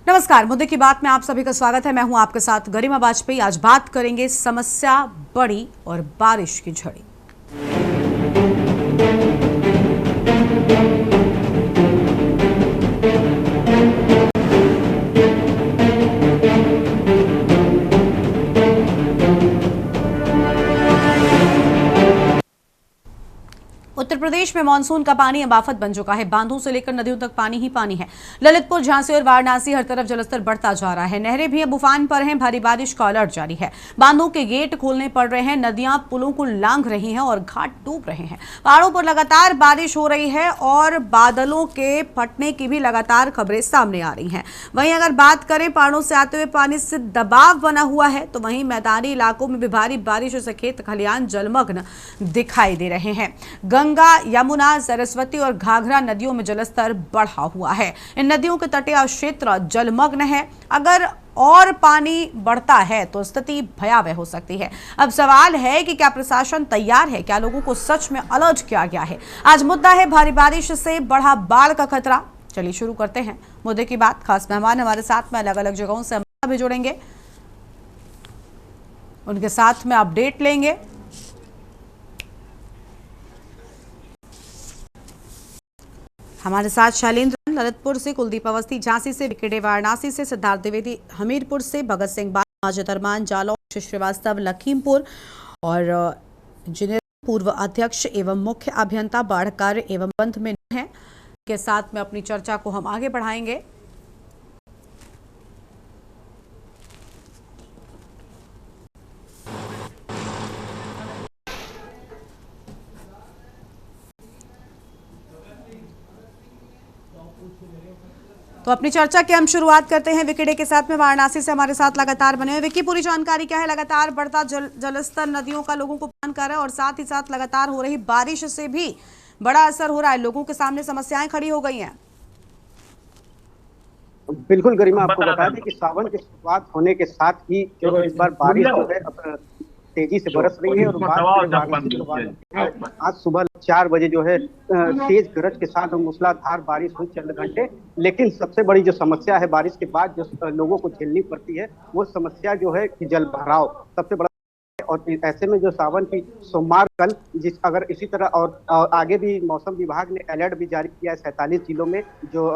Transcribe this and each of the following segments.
नमस्कार, मुद्दे की बात में आप सभी का स्वागत है। मैं हूं आपके साथ गरिमा वाजपेयी। आज बात करेंगे समस्या बड़ी और बारिश की झड़ी। उत्तर प्रदेश में मानसून का पानी अब आफत बन चुका है। बांधों से लेकर नदियों तक पानी ही पानी है। ललितपुर, झांसी और वाराणसी हर तरफ जलस्तर बढ़ता जा रहा है। नहरें भी अब उफान पर हैं। भारी बारिश का अलर्ट जारी है। बांधों के गेट खोलने पड़ रहे हैं। नदियां पुलों को लांघ रही हैं और घाट डूब रहे हैं। पहाड़ों पर लगातार बारिश हो रही है और बादलों के फटने की भी लगातार खबरें सामने आ रही हैं। वहीं अगर बात करें पहाड़ों से आते हुए पानी से दबाव बना हुआ है, तो वहीं मैदानी इलाकों में भी भारी बारिश से खेत खलिहान जलमग्न दिखाई दे रहे हैं। गंगा, यमुना, सरस्वती और घाघरा नदियों में जलस्तर बढ़ा हुआ है। इन नदियों के तटीय क्षेत्र जलमग्न है। अगर और पानी बढ़ता है तो स्थिति भयावह हो सकती है। अब सवाल है कि क्या प्रशासन तैयार है? क्या लोगों को सच में अलर्ट किया गया है? आज मुद्दा है भारी बारिश से बढ़ा बाढ़ का खतरा। चलिए शुरू करते हैं मुद्दे की बात। खास मेहमान हमारे साथ में अलग अलग जगहों से हम भी जुड़ेंगे, उनके साथ में अपडेट लेंगे। हमारे साथ शैलेंद्र ललितपुर से, कुलदीप अवस्थी झांसी से, विकेटे वाराणसी से, सिद्धार्थ द्विवेदी हमीरपुर से, भगत सिंह माजिद अरमान जालौन, श्रीवास्तव लखीमपुर और इंजीनियर पूर्व अध्यक्ष एवं मुख्य अभियंता बाढ़ कार्य एवं बंध में हैं। के साथ में अपनी चर्चा को हम आगे बढ़ाएंगे। तो अपनी चर्चा की हम शुरुआत करते हैं विकेटे के साथ में। वाराणसी से हमारे साथ लगातार बने हुए विक्की, पूरी जानकारी क्या है? लगातार बढ़ता जलस्तर नदियों का लोगों को परेशान कर रहा है और साथ ही साथ लगातार हो रही बारिश से भी बड़ा असर हो रहा है। लोगों के सामने समस्याएं खड़ी हो गई हैं। बिल्कुल गरिमा, आपको बता दें कि सावन की शुरुआत होने के साथ ही जो इस बार बारिश जो है अब तेजी से बरस रही है। और आज सुबह 4 बजे जो है तेज गरज के साथ मूसलाधार बारिश हुई चंद घंटे। लेकिन सबसे बड़ी जो समस्या है बारिश के बाद जो लोगों को झेलनी पड़ती है, वो समस्या जो है कि जल भराव सबसे बड़ा। और ऐसे में जो सावन की सोमवार कल अगर इसी तरह और आगे भी मौसम विभाग ने अलर्ट भी जारी किया है 47 जिलों में, जो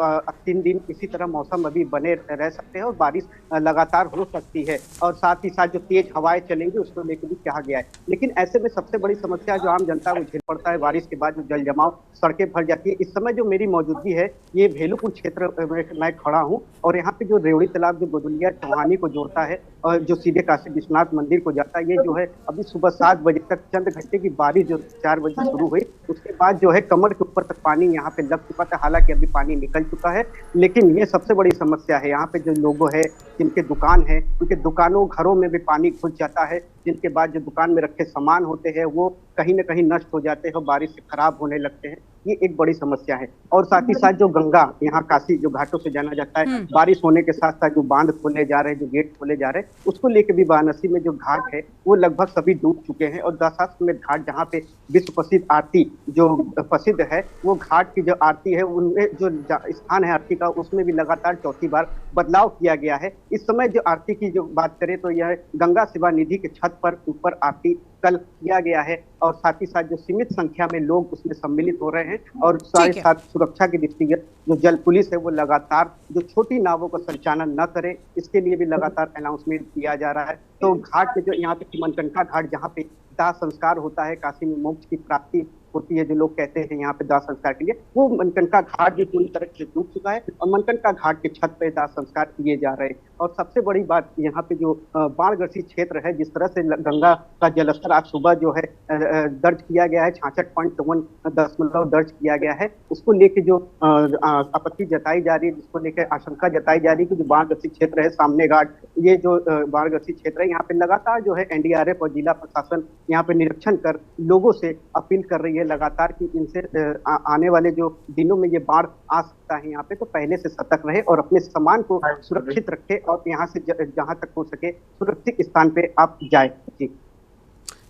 3 दिन इसी तरह मौसम अभी बने रह सकते हैं और बारिश लगातार हो सकती है। और साथ ही साथ जो तेज हवाएं चलेंगी उसको लेकर भी कहा गया है। लेकिन ऐसे में सबसे बड़ी समस्या जो आम जनता को झेल पड़ता है, बारिश के बाद जो जल जमाव, सड़कें भर जाती है। इस समय जो मेरी मौजूदगी है ये भेलूपुर क्षेत्र में मैं खड़ा हूँ और यहाँ पे जो रेवड़ी तालाब जो गोदुलिया चौहानी को जोड़ता है और जो सीधे काशी विश्वनाथ मंदिर को जाता है, ये जो है अभी सुबह 7 बजे तक चंद घंटे की बारिश जो 4 बजे शुरू हुई, उसके बाद जो है कमर के ऊपर तक पानी यहाँ पे लग चुका था। हालांकि अभी पानी निकल चुका है, लेकिन ये सबसे बड़ी समस्या है। यहाँ पे जो लोग हैं जिनके दुकान है, उनके दुकानों घरों में भी पानी घुस जाता है, जिनके बाद जो दुकान में रखे सामान होते हैं वो कहीं ना कहीं नष्ट हो जाते हैं, बारिश से खराब होने लगते हैं। ये एक बड़ी समस्या है। और साथ ही साथ जो गंगा यहाँ काशी जो घाटों से जाना जाता है, बारिश होने के साथ साथ जो बांध खोले जा रहे हैं, जो गेट खोले जा रहे हैं, उसको लेकर भी वाराणसी में जो घाट है वो लगभग सभी डूब चुके हैं। और दशाश्वमेध घाट जहाँ पे विश्व प्रसिद्ध आरती जो प्रसिद्ध है, वो घाट की जो आरती है उनमें जो स्थान है आरती का, उसमें भी लगातार चौथी बार बदलाव किया गया है। इस समय जो आरती की जो बात करें तो यह गंगा सेवा निधि के छत पर ऊपर आरती कल किया गया है और साथ ही साथ जो सीमित संख्या में लोग उसमें सम्मिलित हो रहे हैं। और साथ ही साथ सुरक्षा के दृष्टिगत जो जल पुलिस है वो लगातार जो छोटी नावों का संचालन न करे, इसके लिए भी लगातार अनाउंसमेंट किया जा रहा है। तो घाट में जो यहाँ पे मनकंका घाट जहाँ पे दाह संस्कार होता है, काशी में मोक्ष की प्राप्ति होती है, जो लोग कहते हैं यहाँ पे दाह संस्कार के लिए, वो मनकंका घाट भी पूरी तरह से डूब चुका है और मनकंका घाट के छत पे दाह संस्कार किए जा रहे हैं। और सबसे बड़ी बात यहाँ पे जो बाढ़ग्रसित क्षेत्र है, जिस तरह से गंगा का जलस्तर आज सुबह जो है दर्ज किया गया है, 66.54 दर्ज किया गया है, उसको लेके जो आपत्ति जताई जा रही है, जिसको लेकर आशंका जताई जा रही है कि जो बाढ़ग्रसित क्षेत्र है सामने घाट, ये जो बाढ़ग्रसित क्षेत्र है, यहाँ पे लगातार जो है एनडीआरएफ और जिला प्रशासन यहाँ पे निरीक्षण कर लोगों से अपील कर रही है लगातार कि इनसे आने वाले जो दिनों में ये बाढ़ आ सकता है यहाँ पे, तो पहले से सतर्क रहे और अपने सामान को सुरक्षित रखे और यहाँ से जहां तक हो सके सुरक्षित स्थान पे आप जाए। जी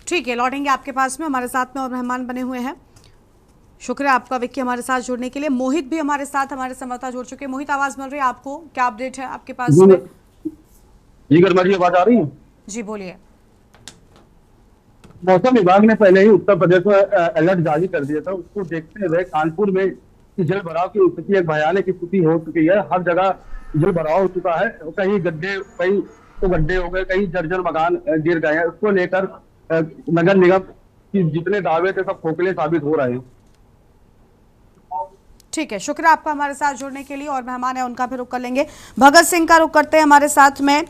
ठीक है, लौटेंगे आपके पास में। हमारे साथ में और मेहमान बने हुए हैं शुक्रिया आपका विक्की हमारे साथ जुड़ने के लिए। मोहित भी हमारे साथ हमारे संवाददाता जुड़ चुके हैं। मोहित, आवाज मिल रही है आपको? क्या अपडेट है आपके पास में? जी गर्मा जी, आवाज आ रही है? जी बोलिए। मौसम विभाग ने पहले ही उत्तर प्रदेश में अलर्ट जारी कर दिया था। उसको देखते हुए कानपुर में जल भराव की स्थिति एक भयानक स्थिति हो चुकी है। हर जगह जल भराव हो चुका है। कहीं गड्ढे, कहीं तो गड्ढे हो गए, कहीं जर्जर मकान गिर गए हैं। उसको लेकर नगर निगम की जितने दावे थे सब खोखले साबित हो रहे हैं। ठीक है, शुक्रिया आपका हमारे साथ जुड़ने के लिए। और मेहमान है उनका भी रुख कर लेंगे। भगत सिंह का रुख करते हैं हमारे साथ में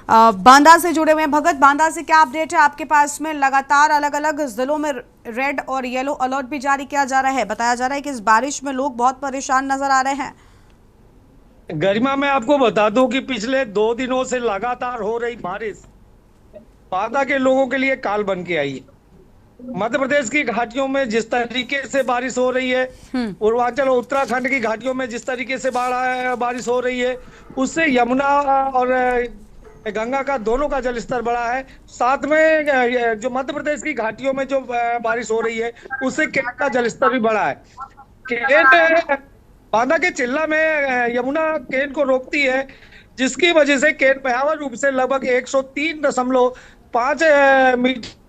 बांदा से जुड़े हुए हैं। भगत, बांदा से क्या अपडेट है आपके पास में? लगातार अलग अलग जिलों में रेड और येलो अलर्ट भी जारी किया जा रहा है। बताया जा रहा है कि इस बारिश में लोग बहुत परेशान नजर आ रहे हैं। गरिमा, मैं आपको बता दूं कि पिछले 2 दिनों से लगातार हो रही बारिश बांदा के लोगों के लिए काल बन के आई है। मध्य प्रदेश की घाटियों में जिस तरीके से बारिश हो रही है, पूर्वांचल और उत्तराखंड की घाटियों में जिस तरीके से बारिश हो रही है, उससे यमुना और गंगा का दोनों का जलस्तर बढ़ा है। साथ में जो मध्य प्रदेश की घाटियों में जो बारिश हो रही है, उससे केन का जलस्तर भी बढ़ा है। केन बांदा के चिल्ला में यमुना केन को रोकती है, जिसकी वजह से केन भयावह रूप से लगभग 103.5 मीटर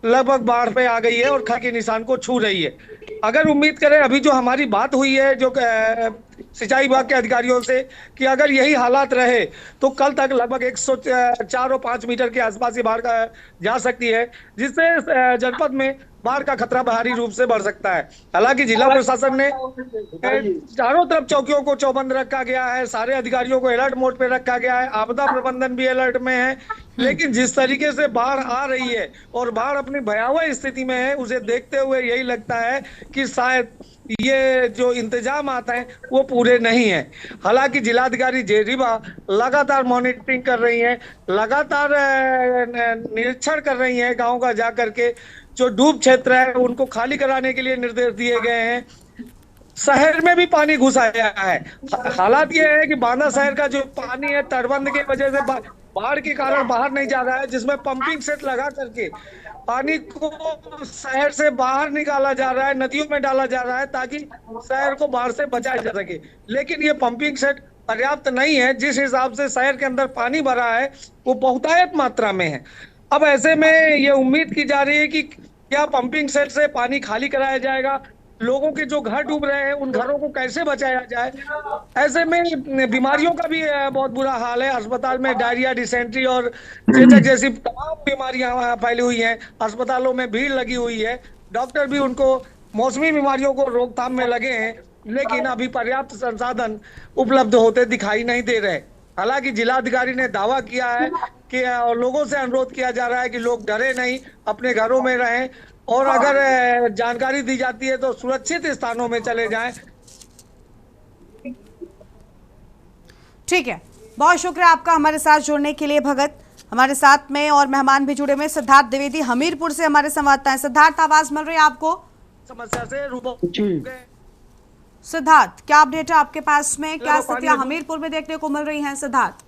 लगभग बाढ़ पे आ गई है और खतरे के निशान को छू रही है। अगर उम्मीद करें, अभी जो हमारी बात हुई है जो सिंचाई विभाग के अधिकारियों से, कि अगर यही हालात रहे तो कल तक लगभग 104 और 5 मीटर के आसपास ये बाढ़ जा सकती है, जिससे जनपद में बाढ़ का खतरा भारी रूप से बढ़ सकता है। हालांकि जिला प्रशासन ने चारों तरफ चौकियों को चौबंद रखा गया है, सारे अधिकारियों को अलर्ट मोड पे रखा गया है, आपदा प्रबंधन भी अलर्ट में है। लेकिन जिस तरीके से बाढ़ आ रही है और बाढ़ अपनी भयावह स्थिति में है, उसे देखते हुए यही लगता है कि शायद ये जो इंतजाम आते हैं वो पूरे नहीं है। हालांकि जिलाधिकारी जे रीवा लगातार मॉनिटरिंग कर रही हैं, लगातार निरीक्षण कर रही हैं, गांव का जा करके जो डूब क्षेत्र है उनको खाली कराने के लिए निर्देश दिए गए हैं। शहर में भी पानी घुस आया है। हालात ये है कि बांदा शहर का जो पानी है तटबंध की वजह से बाढ़ के कारण बाहर नहीं जा रहा है, जिसमें पंपिंग सेट लगा करके पानी को शहर से बाहर निकाला जा रहा है, नदियों में डाला जा रहा है, ताकि शहर को बाढ़ से बचाया जा सके। लेकिन ये पंपिंग सेट पर्याप्त नहीं है। जिस हिसाब से शहर के अंदर पानी भरा है वो बहुतायत मात्रा में है। अब ऐसे में ये उम्मीद की जा रही है कि क्या पंपिंग सेट से पानी खाली कराया जाएगा, लोगों के जो घर डूब रहे हैं उन घरों को कैसे बचाया जाए। ऐसे में बीमारियों का भी बहुत बुरा हाल है। अस्पताल में डायरिया, डिसेंट्री और चेचक जैसी तमाम बीमारियां फैली हुई हैं। अस्पतालों में भीड़ लगी हुई है। डॉक्टर भी उनको मौसमी बीमारियों को रोकथाम में लगे हैं, लेकिन अभी पर्याप्त संसाधन उपलब्ध होते दिखाई नहीं दे रहे। हालांकि जिलाधिकारी ने दावा किया है कि लोगों से अनुरोध किया जा रहा है कि लोग डरे नहीं, अपने घरों में रहें, और अगर जानकारी दी जाती है तो सुरक्षित स्थानों में चले जाएं। ठीक है, बहुत शुक्रिया आपका हमारे साथ जुड़ने के लिए भगत। हमारे साथ में और मेहमान भी जुड़े हुए। सिद्धार्थ द्विवेदी हमीरपुर से हमारे संवाददाता हैं। सिद्धार्थ, आवाज मिल रही है आपको? समस्या से रूबरू। सिद्धार्थ, क्या अपडेट है आपके पास में? क्या स्थितियां हमीरपुर में देखने को मिल रही हैं? सिद्धार्थ,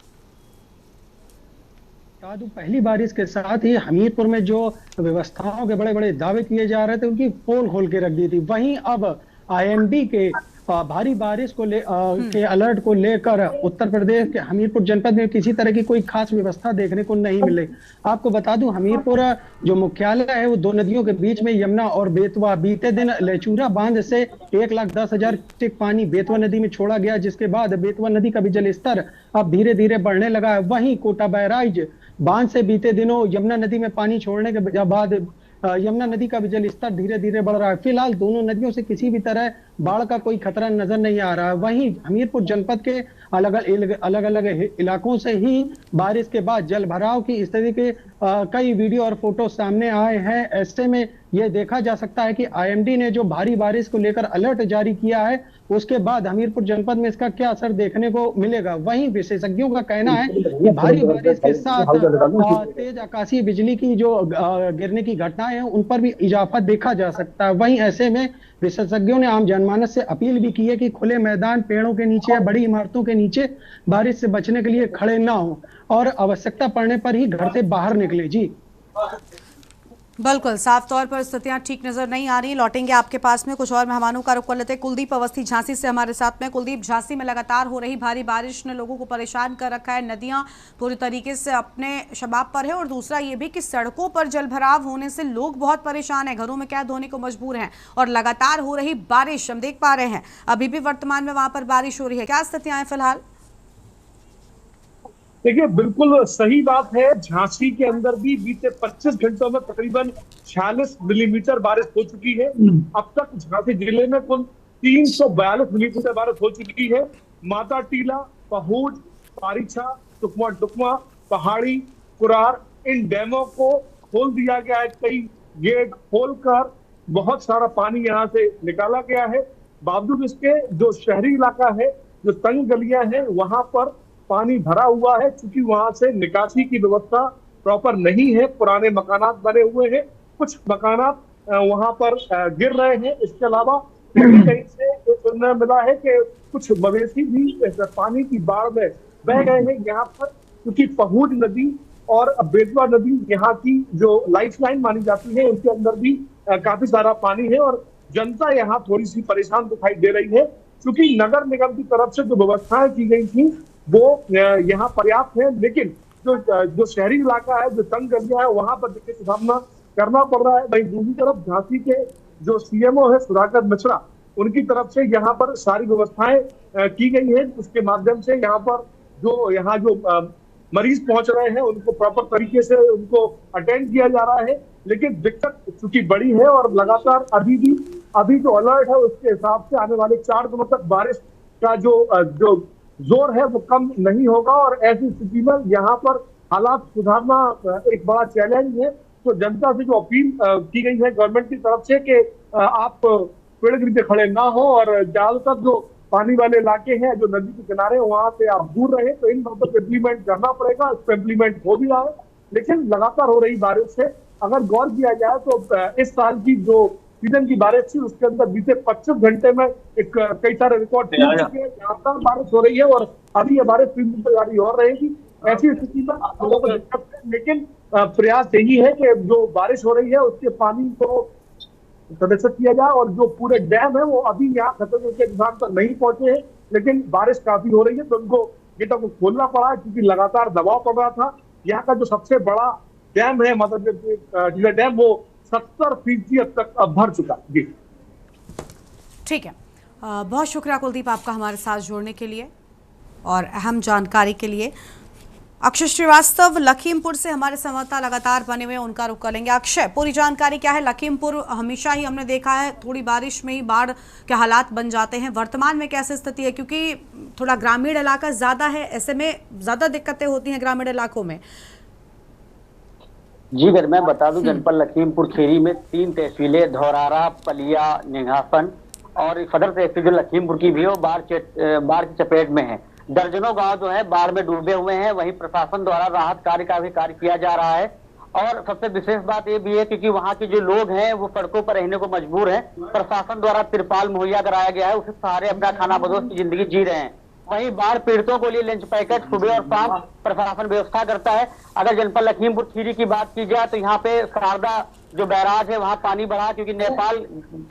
पहली बारिश के साथ ही हमीरपुर में जो व्यवस्थाओं के बड़े बड़े दावे किए जा रहे थे उनकी पोल खोल के रख दी थी। वहीं अब आईएमडी के भारी बारिश को के अलर्ट को लेकर उत्तर प्रदेश के हमीरपुर जनपद में किसी तरह की कोई खास व्यवस्था देखने को नहीं मिली। आपको बता दूं, हमीरपुर जो मुख्यालय है वो 2 नदियों के बीच में यमुना और बेतवा। बीते दिन लेचूरा बांध से 1,10,000 क्यूसेक पानी बेतवा नदी में छोड़ा गया, जिसके बाद बेतवा नदी का भी जलस्तर अब धीरे धीरे बढ़ने लगा है। वहीं कोटा बैराज बांध से बीते दिनों यमुना नदी में पानी छोड़ने के बाद यमुना नदी का भी जल स्तर धीरे धीरे बढ़ रहा है। फिलहाल दोनों नदियों से किसी भी तरह बाढ़ का कोई खतरा नजर नहीं आ रहा है। वहीं हमीरपुर जनपद के अलग अलग इलाकों से ही बारिश के बाद जल भराव की स्थिति के कई वीडियो और फोटो सामने आए हैं। ऐसे में यह देखा जा सकता है कि आईएमडी ने जो भारी बारिश को लेकर अलर्ट जारी किया है, उसके बाद हमीरपुर जनपद में इसका क्या असर देखने को मिलेगा। वहीं विशेषज्ञों का कहना है कि भारी बारिश के साथ तेज आकाशीय बिजली की जो गिरने की घटनाएं हैं उन पर भी इजाफा देखा जा सकता है। वहीं ऐसे में विशेषज्ञों ने आम जनमानस से अपील भी की है कि खुले मैदान, पेड़ों के नीचे या बड़ी इमारतों के नीचे बारिश से बचने के लिए खड़े ना हो और आवश्यकता पड़ने पर ही घर से बाहर निकले। जी बिल्कुल साफ तौर पर स्थितियां ठीक नजर नहीं आ रही। लौटेंगे आपके पास में, कुछ और मेहमानों का रुख कर लेते हैं। कुलदीप अवस्थी झांसी से हमारे साथ में। कुलदीप, झांसी में लगातार हो रही भारी बारिश ने लोगों को परेशान कर रखा है। नदियां पूरी तरीके से अपने शबाब पर है और दूसरा ये भी कि सड़कों पर जलभराव होने से लोग बहुत परेशान हैं, घरों में कैद होने को मजबूर हैं। और लगातार हो रही बारिश हम देख पा रहे हैं, अभी भी वर्तमान में वहां पर बारिश हो रही है। क्या स्थितियां हैं फिलहाल? देखिए, बिल्कुल सही बात है। झांसी के अंदर भी बीते 25 घंटों में तकरीबन 46 मिलीमीटर बारिश हो चुकी है। अब तक झांसी जिले में कुल 342 मिलीमीटर बारिश हो चुकी है। माता टीला, पहुज, पारीछा, टुकमा टुकमा, पहाड़ी, कुरार, इन डैमों को खोल दिया गया है। कई गेट खोलकर बहुत सारा पानी यहाँ से निकाला गया है। बावजूद इसके जो शहरी इलाका है, जो तंग गलियां हैं, वहां पर पानी भरा हुआ है, क्योंकि वहां से निकासी की व्यवस्था प्रॉपर नहीं है। पुराने मकानात बने हुए हैं, कुछ मकानात वहां पर गिर रहे हैं। इसके अलावा कहीं से ये सुनने मिला है कि कुछ मवेशी भी पानी की बाढ़ में बह गए हैं यहाँ पर, क्योंकि पहुज नदी और बेतवा नदी यहाँ की जो लाइफलाइन मानी जाती है, उनके अंदर भी काफी सारा पानी है और जनता यहाँ थोड़ी सी परेशान दिखाई दे रही है, क्योंकि नगर निगम की तरफ से जो व्यवस्थाएं की गई थी वो यहाँ पर्याप्त है, लेकिन जो शहरी इलाका है, जो तंग गलियां है, वहां पर दिक्कत का सामना करना पड़ रहा है। वहीं दूसरी तरफ झांसी के जो सीएमओ है सुधाकर मिश्रा, उनकी तरफ से यहाँ पर सारी व्यवस्थाएं की गई है। उसके माध्यम से यहाँ पर जो मरीज पहुंच रहे हैं उनको प्रॉपर तरीके से उनको अटेंड किया जा रहा है। लेकिन दिक्कत चूंकि बड़ी है और लगातार अभी जो अलर्ट है उसके हिसाब से आने वाले 4 दिनों तक बारिश का जो जोर है वो कम नहीं होगा और ऐसी स्थिति में यहाँ पर हालात सुधारना एक बड़ा चैलेंज है। तो जनता से जो अपील की गई है गवर्नमेंट की तरफ से कि आप पेड़ के नीचे खड़े ना हो और ज्यादातर जो पानी वाले इलाके हैं, जो नदी के किनारे, वहां से आप दूर रहे। तो इन बातों पर इम्प्लीमेंट करना पड़ेगा। इस पर इम्प्लीमेंट हो भी रहा है, लेकिन लगातार हो रही बारिश से अगर गौर किया जाए तो इस साल की जो सीजन की बारिश थी उसके अंदर बीते 25 घंटे में कई सारे रिकॉर्ड टूट चुके हैं। लगातार बारिश हो रही है और अभी ये बारिश 3 दिन तक जारी और रहेगी। ऐसी स्थिति में लोगों को दिक्कत है, लेकिन प्रयास यही है कि जो बारिश हो रही है उसके पानी को संरक्षित किया जाए और जो पूरे डैम है वो अभी यहाँ खतरे के निशान पर नहीं पहुंचे हैं, लेकिन बारिश काफी हो रही है तो उनको गेटों को खोलना पड़ा है, क्योंकि लगातार दबाव पड़ रहा था। यहाँ का जो सबसे बड़ा डैम है मतलब डैम, वो 70% अब तक भर चुका जी। ठीक है, बहुत शुक्रिया कुलदीप आपका हमारे साथ जुड़ने के लिए और अहम जानकारी के लिए। अक्षय श्रीवास्तव लखीमपुर से हमारे संवाददाता लगातार बने हुए, उनका रुख करेंगे। अक्षय, पूरी जानकारी क्या है? लखीमपुर हमेशा ही हमने देखा है थोड़ी बारिश में ही बाढ़ के हालात बन जाते हैं, वर्तमान में कैसी स्थिति है? क्योंकि थोड़ा ग्रामीण इलाका ज्यादा है, ऐसे में ज्यादा दिक्कतें होती हैं ग्रामीण इलाकों में। जी अगर मैं बता दूं, जनपद लखीमपुर खीरी में 3 तहसीलें धौरारा, पलिया, निघासन और सदर तहसील जो लखीमपुर की भी है वो बाढ़ की चपेट में है। दर्जनों गांव जो है बाढ़ में डूबे हुए हैं। वहीं प्रशासन द्वारा राहत कार्य का भी कार्य किया जा रहा है और सबसे विशेष बात ये भी है क्योंकि वहाँ के जो लोग हैं वो सड़कों पर रहने को मजबूर हैं। प्रशासन द्वारा तिरपाल मुहैया कराया गया है, उसे सहारे अपना खाना बदोश की जिंदगी जी रहे हैं। वहीं बाढ़ पीड़ितों के लिए लंच पैकेट सुबह और शाम प्रशासन व्यवस्था करता है। अगर जनपद लखीमपुर खीरी की बात की जाए तो यहाँ पे शारदा जो बैराज है वहाँ पानी बढ़ा, क्योंकि नेपाल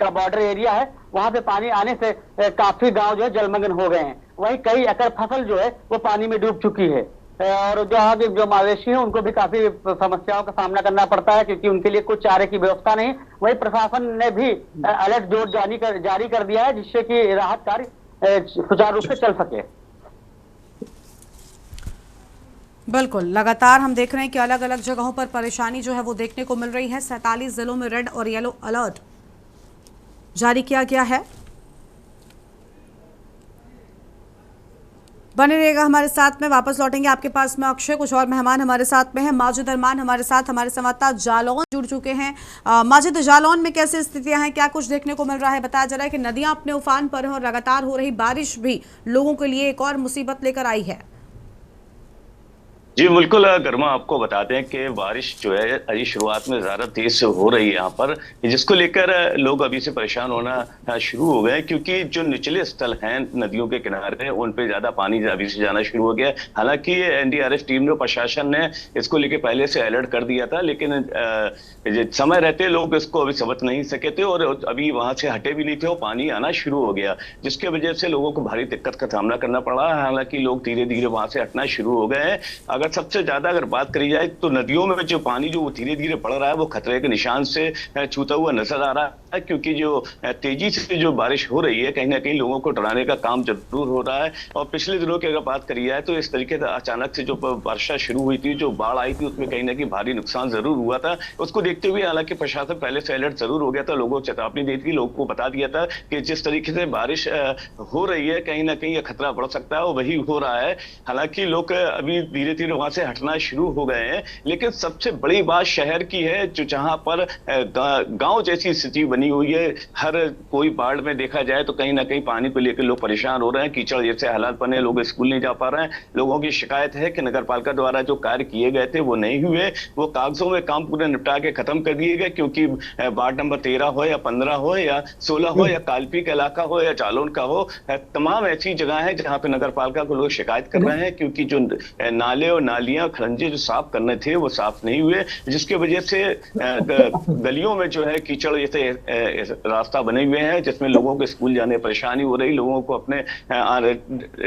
का बॉर्डर एरिया है, वहाँ पे पानी आने से काफी गांव जो है जलमग्न हो गए हैं। वहीं कई एकड़ फसल जो है वो पानी में डूब चुकी है और जो मवेशी है उनको भी काफी समस्याओं का सामना करना पड़ता है, क्योंकि उनके लिए कुछ चारे की व्यवस्था नहीं। वहीं प्रशासन ने भी अलर्ट जोर जारी कर दिया है, जिससे कि राहत कार्य सुचारू रूप से चल सके। बिल्कुल, लगातार हम देख रहे हैं कि अलग अलग जगहों पर परेशानी जो है वो देखने को मिल रही है। 47 जिलों में रेड और येलो अलर्ट जारी किया गया है। बने रहेगा हमारे साथ में, वापस लौटेंगे आपके पास में अक्षय। कुछ और मेहमान हमारे साथ में हैं। माजिद अरमान हमारे साथ, हमारे संवाददाता जालौन जुड़ चुके हैं। माजिद, जालौन में कैसी स्थितियां हैं, क्या कुछ देखने को मिल रहा है? बताया जा रहा है कि नदियां अपने उफान पर हैं और लगातार हो रही बारिश भी लोगों के लिए एक और मुसीबत लेकर आई है। जी बिल्कुल गर्मा, आपको बताते हैं कि बारिश जो है अभी शुरुआत में ज्यादा तेज से हो रही है यहाँ पर, जिसको लेकर लोग अभी से परेशान होना शुरू हो गए, क्योंकि जो निचले स्थल हैं नदियों के किनारे उन पे ज्यादा पानी अभी से जाना शुरू हो गया है। हालांकि एनडीआरएफ टीम ने, प्रशासन ने इसको लेकर पहले से अलर्ट कर दिया था, लेकिन समय रहते लोग इसको अभी समझ नहीं सके थे और अभी वहां से हटे भी नहीं थे और पानी आना शुरू हो गया, जिसके वजह से लोगों को भारी दिक्कत का सामना करना पड़ा। हालांकि लोग धीरे धीरे वहां से हटना शुरू हो गए हैं। अगर सबसे ज्यादा अगर बात करी जाए तो नदियों में जो पानी जो धीरे धीरे बढ़ रहा है वो खतरे के निशान से छूता हुआ नजर आ रहा है, क्योंकि जो तेजी से जो बारिश हो रही है कहीं ना कहीं लोगों को डराने का काम जरूर हो रहा है। और पिछले दिनों की अगर बात करी जाए तो इस तरीके से अचानक से जो वर्षा शुरू हुई थी, जो बाढ़ आई थी, उसमें कहीं ना कहीं भारी नुकसान जरूर हुआ था। उसको देखते हुए हालांकि प्रशासन पहले से अलर्ट जरूर हो गया था, लोगों को चेतावनी दी थी, लोगों को बता दिया था कि जिस तरीके से बारिश हो रही है कहीं ना कहीं यह खतरा बढ़ सकता है, और वही हो रहा है। हालांकि लोग अभी धीरे धीरे वहां से हटना शुरू हो गए हैं, लेकिन सबसे बड़ी बात शहर की है, जो जहां पर गांव जैसी स्थिति बनी हुई है। हर कोई बाढ़ में देखा जाए तो कहीं ना कहीं पानी को लेकर लोग परेशान हो रहे हैं, कीचड़ जैसे हालात बने, लोग स्कूल नहीं जा पा रहे हैं। लोगों की शिकायत है कि नगर पालिका द्वारा जो कार्य किए गए थे वो नहीं हुए, वो कागजों में काम पूरे निपटा के खत्म कर दिए गए, क्योंकि वार्ड नंबर 13 हो या 15 हो या 16 हो या कालपी का इलाका हो या जालौन का हो, तमाम ऐसी जगह है जहां पे नगर पालिका को लोग शिकायत कर रहे हैं, क्योंकि जो नाले और नालियां खड़ंजे जो साफ करने थे वो साफ नहीं हुए, जिसके वजह से गलियों में जो है कीचड़ जैसे रास्ता बने हुए हैं, जिसमें लोगों को स्कूल जाने में परेशानी हो रही, लोगों को अपने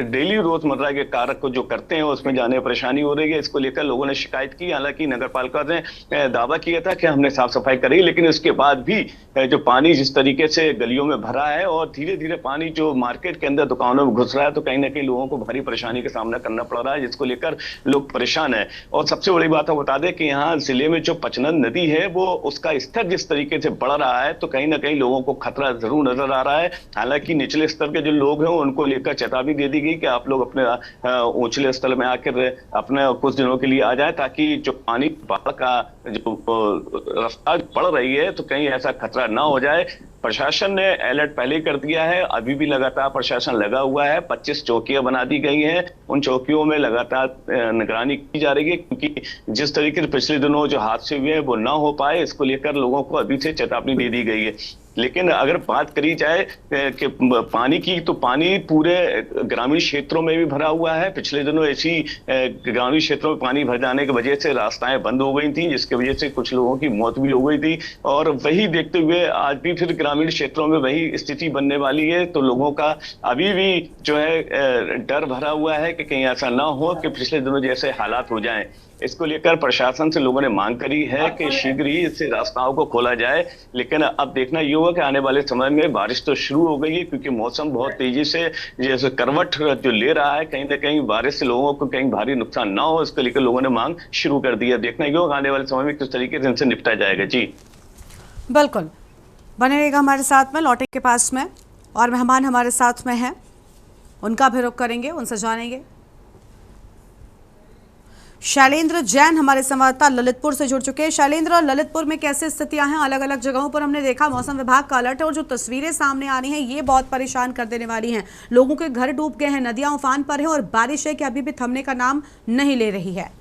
डेली रोजमर्रा के कार्य को जो करते हैं उसमें जाने में परेशानी हो रही है। इसको लेकर लोगों ने शिकायत की। हालांकि नगर पालिका ने दावा किया था कि हमने साफ सफाई करी, लेकिन इसके बाद भी जो पानी जिस तरीके से गलियों में भरा है और धीरे धीरे पानी जो मार्केट के अंदर दुकानों में घुस रहा है, तो कहीं ना कहीं लोगों को भारी परेशानी का सामना करना पड़ रहा है, जिसको लेकर लोग परेशान है। और सबसे बड़ी बात है, बता दें कि यहाँ जिले में जो पचनन नदी है वो उसका स्तर जिस तरीके से बढ़ रहा है, तो कहीं ना कहीं लोगों को खतरा जरूर नजर आ रहा है। हालांकि निचले स्तर के जो लोग हैं उनको लेकर चेतावनी दे दी गई कि आप लोग अपने ऊंचले स्तर में आकर अपने कुछ दिनों के लिए आ जाए, ताकि जो पानी बाढ़ का जो रफ्तार बढ़ रही है तो कहीं ऐसा खतरा ना हो जाए। प्रशासन ने अलर्ट पहले ही कर दिया है, अभी भी लगातार प्रशासन लगा हुआ है। 25 चौकियां बना दी गई हैं, उन चौकियों में लगातार निगरानी की जा रही है, क्योंकि जिस तरीके से पिछले दिनों जो हादसे हुए हैं वो ना हो पाए, इसको लेकर लोगों को अभी से चेतावनी दे दी गई है। लेकिन अगर बात करी जाए कि पानी की, तो पानी पूरे ग्रामीण क्षेत्रों में भी भरा हुआ है। पिछले दिनों ऐसी ग्रामीण क्षेत्रों में पानी भर जाने की वजह से रास्ताएं बंद हो गई थी, जिसकी वजह से कुछ लोगों की मौत भी हो गई थी। और वही देखते हुए आज भी फिर ग्रामीण क्षेत्रों में वही स्थिति बनने वाली है, तो लोगों का अभी भी जो है डर भरा हुआ है कि कहीं ऐसा ना हो कि पिछले दिनों जैसे हालात हो जाएं। इसको लेकर प्रशासन से लोगों ने मांग करी है कि शीघ्र ही इससे रास्ताओं को खोला जाए। लेकिन अब देखना ये होगा कि आने वाले समय में बारिश तो शुरू हो गई है, क्योंकि मौसम बहुत तेजी से जैसे करवट जो ले रहा है, कहीं ना कहीं बारिश से लोगों को कहीं भारी नुकसान ना हो, इसको लेकर लोगों ने मांग शुरू कर दी है। देखना ये होगा आने वाले समय में किस तरीके से इनसे निपटा जाएगा। जी बिल्कुल, बने रहेगा हमारे साथ में। लौटे के पास में और मेहमान हमारे साथ में हैं, उनका भी रुख करेंगे, उनसे जानेंगे। शैलेंद्र जैन हमारे संवाददाता ललितपुर से जुड़ चुके हैं। शैलेंद्र, ललितपुर में कैसे स्थितियां हैं? अलग अलग जगहों पर हमने देखा मौसम विभाग का अलर्ट है, और जो तस्वीरें सामने आ रही हैं ये बहुत परेशान कर देने वाली हैं। लोगों के घर डूब गए हैं, नदियां उफान पर हैं, और बारिश है कि अभी भी थमने का नाम नहीं ले रही है।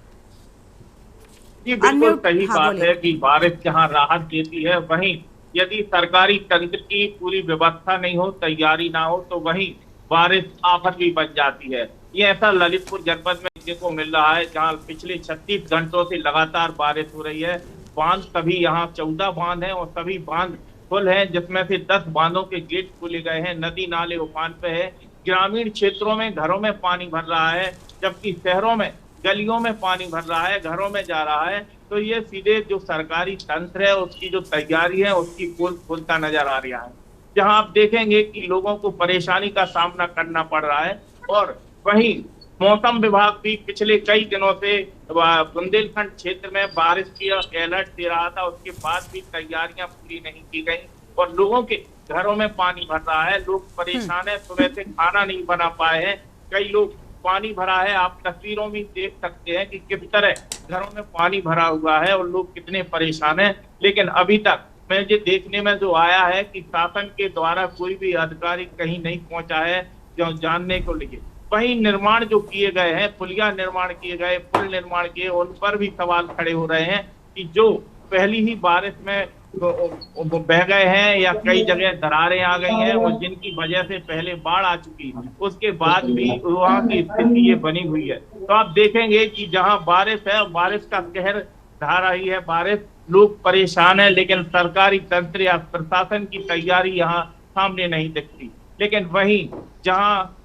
जी बिल्कुल सही बात है कि बारिश जहां राहत देती है, वहीं यदि सरकारी तंत्र की पूरी व्यवस्था नहीं हो, तैयारी ना हो, तो वहीं बारिश आफत भी बन जाती है। ये ऐसा ललितपुर जनपद में देखने को मिल रहा है, जहां पिछले 36 घंटों से लगातार बारिश हो रही है। बांध सभी यहाँ 14 बांध हैं और सभी बांध फुल हैं, जिसमें से 10 बांधों के गेट खोले गए हैं। नदी नाले उफान पे है। ग्रामीण क्षेत्रों में घरों में पानी भर रहा है, जबकि शहरों में गलियों में पानी भर रहा है, घरों में जा रहा है। तो ये सीधे जो सरकारी तंत्र है उसकी जो तैयारी है उसकी फूलता नजर आ रहा है, जहां आप देखेंगे कि लोगों को परेशानी का सामना करना पड़ रहा है। और वहीं मौसम विभाग भी पिछले कई दिनों से बुंदेलखंड क्षेत्र में बारिश की अलर्ट दे रहा था, उसके बाद भी तैयारियां पूरी नहीं की गई और लोगों के घरों में पानी भर रहा है। लोग परेशान है, सुबह से खाना नहीं बना पाए हैं। कई लोग पानी भरा है, आप तस्वीरों में देख सकते हैं कि किस तरह घरों में पानी भरा हुआ है और लोग कितने परेशान हैं। लेकिन अभी तक मुझे देखने में जो आया है कि शासन के द्वारा कोई भी अधिकारी कहीं नहीं पहुंचा है जो जानने को लिए। वहीं निर्माण जो किए गए हैं, पुलिया निर्माण किए गए, पुल निर्माण किए, उन पर भी सवाल खड़े हो रहे हैं कि जो पहली ही बारिश में बह गए हैं या कई जगह दरारें आ गई हैं और जिनकी वजह से पहले बाढ़ आ चुकी है, उसके बाद भी वहाँ की स्थिति ये बनी हुई है। तो आप देखेंगे कि जहाँ बारिश है, बारिश का कहर ढा रही है बारिश, लोग परेशान है, लेकिन सरकारी तंत्र या प्रशासन की तैयारी यहाँ सामने नहीं दिखती। लेकिन वहीं जहाँ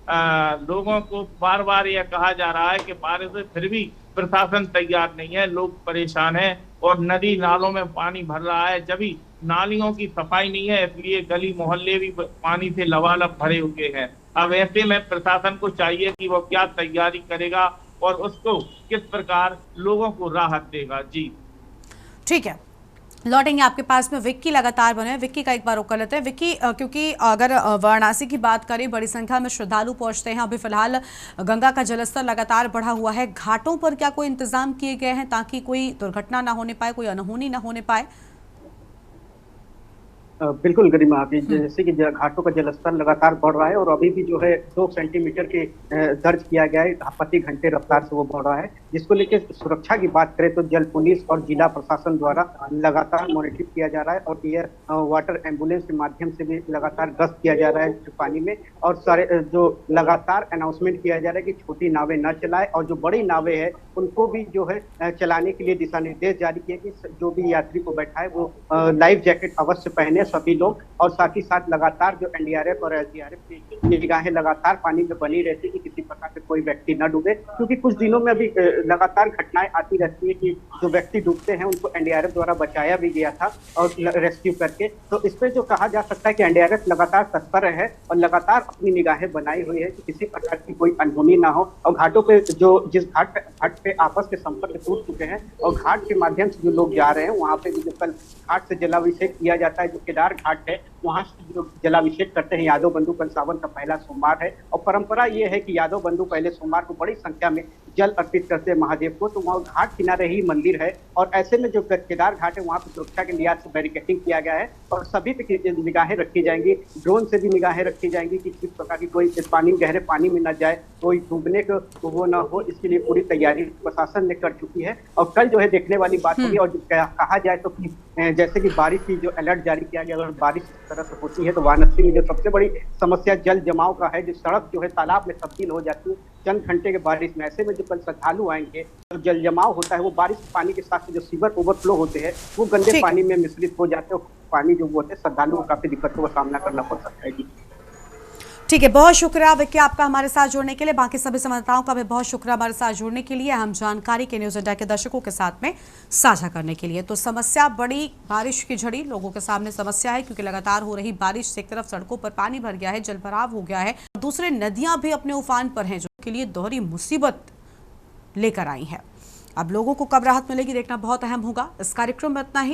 लोगों को बार बार यह कहा जा रहा है कि बारिश है, फिर भी प्रशासन तैयार नहीं है, लोग परेशान हैं और नदी नालों में पानी भर रहा है, जबकि नालियों की सफाई नहीं है, इसलिए गली मोहल्ले भी पानी से लबालब भरे हुए हैं। अब ऐसे में प्रशासन को चाहिए कि वो क्या तैयारी करेगा और उसको किस प्रकार लोगों को राहत देगा। जी ठीक है, लौटेंगे आपके पास में। विक्की लगातार बने हैं, विक्की का एक बार रोक कर लेते हैं। विक्की, क्योंकि अगर वाराणसी की बात करें, बड़ी संख्या में श्रद्धालु पहुंचते हैं। अभी फिलहाल गंगा का जलस्तर लगातार बढ़ा हुआ है। घाटों पर क्या कोई इंतजाम किए गए हैं ताकि कोई दुर्घटना ना होने पाए, कोई अनहोनी ना होने पाए? बिल्कुल गरिमा, अभी जैसे कि घाटों का जलस्तर लगातार बढ़ रहा है और अभी भी जो है 2 सेंटीमीटर के दर्ज किया गया है, प्रति घंटे रफ्तार से वो बढ़ रहा है। जिसको लेकर सुरक्षा की बात करें तो जल पुलिस और जिला प्रशासन द्वारा लगातार मॉनिटरिंग किया जा रहा है और एयर वाटर एम्बुलेंस के माध्यम से भी लगातार गश्त किया जा रहा है पानी में, और सारे जो लगातार अनाउंसमेंट किया जा रहा है कि छोटी नावें न चलाए और जो बड़ी नावें है उनको भी जो है चलाने के लिए दिशा निर्देश जारी किए कि जो भी यात्री को बैठाए वो लाइफ जैकेट अवश्य पहने सभी लोग, और साथ ही साथ लगातार जो एनडीआरएफ और एसडीआरएफ की निगाहें लगातार पानी में बनी रहती है कि किसी प्रकार से कोई व्यक्ति न डूबे, क्योंकि कुछ दिनों में अभी लगातार घटनाएं आती रहती है कि जो व्यक्ति डूबते हैं उनको एनडीआरएफ द्वारा बचाया भी गया था और रेस्क्यू करके। तो इस पे जो कहा जा सकता है कि एनडीआरएफ लगातार तत्पर है और लगातार अपनी निगाहें बनाई हुई है कि किसी प्रकार की कोई अनहोनी ना हो। और घाटों पे जो जिस घाट पे आपस के संपर्क टूट चुके हैं और घाट के माध्यम से जो लोग जा रहे हैं वहाँ पे भी जो कल घाट से जलाभिषेक किया जाता है, जो केदार घाट है वहाँ से जो जलाभिषेक करते हैं यादव बंधु, कल सावन का पहला सोमवार है और परंपरा ये है कि यादव बंधु पहले सोमवार को बड़ी संख्या में जल अर्पित करते हैं महादेव को। तो वहाँ घाट किनारे ही मंदिर है और ऐसे में जो केदार घाट है वहाँ पे सुरक्षा के लिहाज से बैरिकेडिंग किया गया है और सभी पे निगाहें रखी जाएंगी, ड्रोन से भी निगाहें रखी जाएंगी कि किस प्रकार की कोई गहरे पानी में न जाए, कोई डूबने को वो न हो, इसके लिए पूरी तैयारी प्रशासन ने कर चुकी है। और कल जो है देखने वाली बात होगी और कहा जाए तो जैसे कि बारिश की जो अलर्ट जारी किया गया, अगर बारिश इस तरह से होती है तो वाराणसी में जो सबसे बड़ी समस्या जल जमाव का है, जो सड़क जो है तालाब में तब्दील हो जाती है चंद घंटे के बारिश में। ऐसे में जो कल श्रद्धालु आएंगे तो जल जमाव होता है वो बारिश पानी के साथ जो सीवर ओवरफ्लो होते हैं वो गंदे पानी में मिश्रित हो जाते हैं, पानी जो होते हैं श्रद्धालुओं को काफी दिक्कतों का सामना करना पड़ सकता है। जी ठीक है, बहुत शुक्रिया विक्की आपका हमारे साथ जुड़ने के लिए। बाकी सभी संवाददाताओं का भी बहुत शुक्रिया हमारे साथ जुड़ने के लिए, हम जानकारी के न्यूज़ इंडिया के दर्शकों के साथ में साझा करने के लिए। तो समस्या बड़ी बारिश की झड़ी लोगों के सामने समस्या है, क्योंकि लगातार हो रही बारिश से एक तरफ सड़कों पर पानी भर गया है, जलभराव हो गया है, दूसरे नदियां भी अपने उफान पर हैं, जो के लिए दोहरी मुसीबत लेकर आई है। अब लोगों को कब राहत मिलेगी देखना बहुत अहम होगा। इस कार्यक्रम में इतना ही।